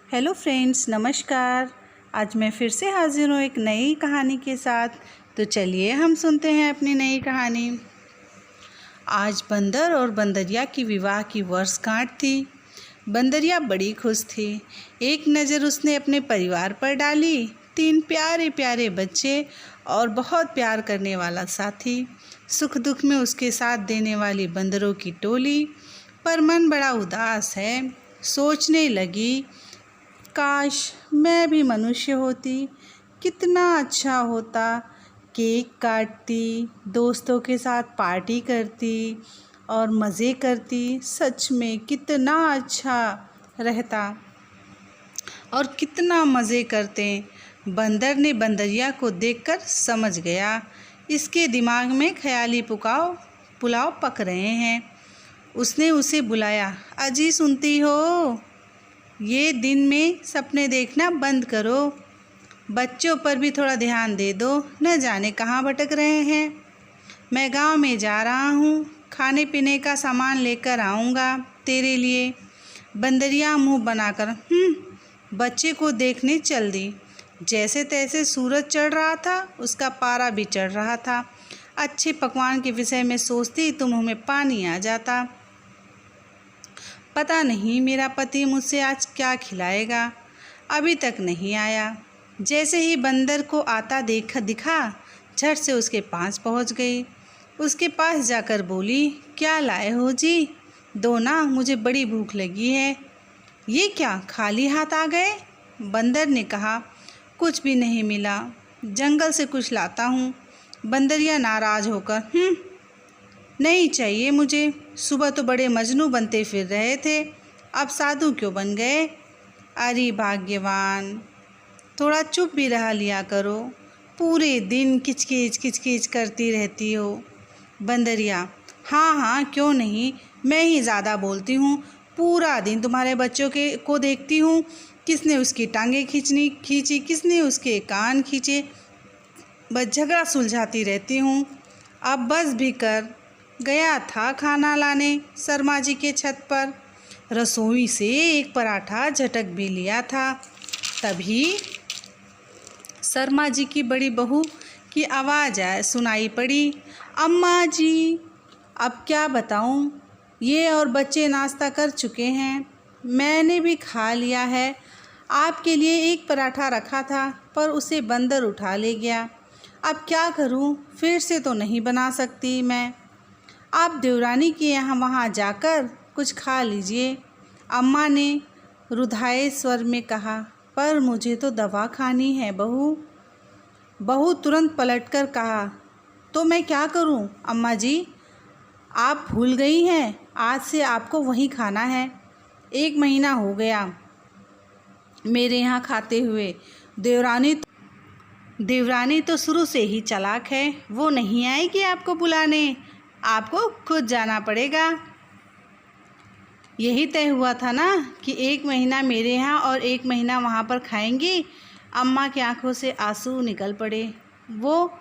Hello friends, नमस्कार। आज मैं फिर से हाजिर हूँ एक नई कहानी के साथ। तो चलिए हम सुनते हैं अपनी नई कहानी। आज बंदर और बंदरिया की विवाह की वर्षगांठ थी। बंदरिया बड़ी खुश थी। एक नज़र उसने अपने परिवार पर डाली। 3 प्यारे प्यारे बच्चे और बहुत प्यार करने वाला साथी, सुख दुख में उसके साथ देने वाली बंदरों की टोली। पर मन बड़ा उदास है। सोचने लगी, काश मैं भी मनुष्य होती, कितना अच्छा होता। केक काटती, दोस्तों के साथ पार्टी करती और मज़े करती। सच में कितना अच्छा रहता और कितना मज़े करते। बंदर ने बंदरिया को देखकर समझ गया, इसके दिमाग में ख्याली पुलाव पक रहे हैं। उसने उसे बुलाया, अजी सुनती हो? ये दिन में सपने देखना बंद करो। बच्चों पर भी थोड़ा ध्यान दे दो, न जाने कहाँ भटक रहे हैं। मैं गांव में जा रहा हूँ, खाने पीने का सामान लेकर आऊँगा तेरे लिए। बंदरिया मुंह बनाकर बच्चे को देखने चल दी। जैसे तैसे सूरज चढ़ रहा था, उसका पारा भी चढ़ रहा था। अच्छे पकवान के विषय में सोचती तो मुँह में पानी आ जाता। पता नहीं मेरा पति मुझसे आज क्या खिलाएगा, अभी तक नहीं आया। जैसे ही बंदर को आता दिखा, झट से उसके पास पहुंच गई। उसके पास जाकर बोली, क्या लाए हो जी? दो ना, मुझे बड़ी भूख लगी है। ये क्या, खाली हाथ आ गए? बंदर ने कहा, कुछ भी नहीं मिला, जंगल से कुछ लाता हूँ। बंदरिया नाराज़ होकर, नहीं चाहिए मुझे। सुबह तो बड़े मजनू बनते फिर रहे थे, अब साधु क्यों बन गए? अरे भाग्यवान, थोड़ा चुप भी रहा लिया करो, पूरे दिन किचकिच करती रहती हो। बंदरिया, हाँ क्यों नहीं, मैं ही ज़्यादा बोलती हूँ। पूरा दिन तुम्हारे बच्चों को देखती हूँ, किसने उसकी टांगें खींची, किसने उसके कान खींचे, बस झगड़ा सुलझाती रहती हूँ। अब बस भी कर। गया था खाना लाने शर्मा जी के छत पर, रसोई से एक पराठा झटक भी लिया था। तभी शर्मा जी की बड़ी बहू की आवाज़ सुनाई पड़ी, अम्मा जी। अब क्या बताऊं, ये और बच्चे नाश्ता कर चुके हैं, मैंने भी खा लिया है। आपके लिए एक पराठा रखा था, पर उसे बंदर उठा ले गया। अब क्या करूं, फिर से तो नहीं बना सकती मैं। आप देवरानी के वहाँ जाकर कुछ खा लीजिए, अम्मा ने रुधाए स्वर में कहा। पर मुझे तो दवा खानी है बहू तुरंत पलटकर कहा, तो मैं क्या करूं अम्मा जी? आप भूल गई हैं, आज से आपको वहीं खाना है। 1 महीना हो गया मेरे यहाँ खाते हुए। देवरानी तो शुरू से ही चालाक है, वो नहीं आएगी आपको बुलाने, आपको खुद जाना पड़ेगा। यही तय हुआ था ना कि 1 महीना मेरे यहाँ और 1 महीना वहाँ पर खाएंगी। अम्मा की आंखों से आंसू निकल पड़े, वो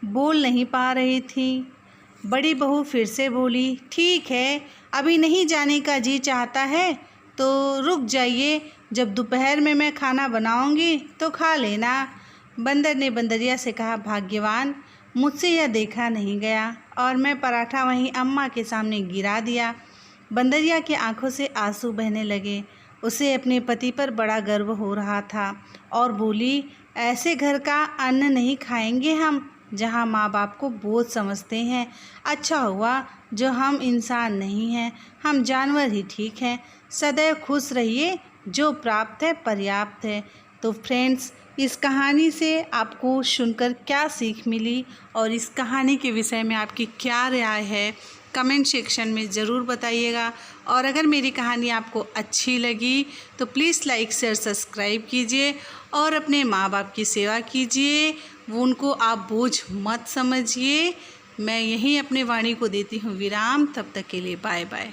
बोल नहीं पा रही थी। बड़ी बहू फिर से बोली, ठीक है, अभी नहीं जाने का जी चाहता है तो रुक जाइए, जब दोपहर में मैं खाना बनाऊंगी तो खा लेना। बंदर ने बंदरिया से कहा, भाग्यवान, मुझसे यह देखा नहीं गया और मैं पराठा वहीं अम्मा के सामने गिरा दिया। बंदरिया की आंखों से आंसू बहने लगे। उसे अपने पति पर बड़ा गर्व हो रहा था और बोली, ऐसे घर का अन्न नहीं खाएंगे हम जहाँ माँ बाप को बोझ समझते हैं। अच्छा हुआ जो हम इंसान नहीं हैं, हम जानवर ही ठीक हैं। सदैव खुश रहिए, जो प्राप्त है पर्याप्त है। तो फ्रेंड्स, इस कहानी से आपको सुनकर क्या सीख मिली और इस कहानी के विषय में आपकी क्या राय है, कमेंट सेक्शन में ज़रूर बताइएगा। और अगर मेरी कहानी आपको अच्छी लगी तो प्लीज़ लाइक शेयर सब्सक्राइब कीजिए और अपने माँ बाप की सेवा कीजिए, वो उनको आप बोझ मत समझिए। मैं यहीं अपने वाणी को देती हूँ विराम, तब तक के लिए बाय बाय।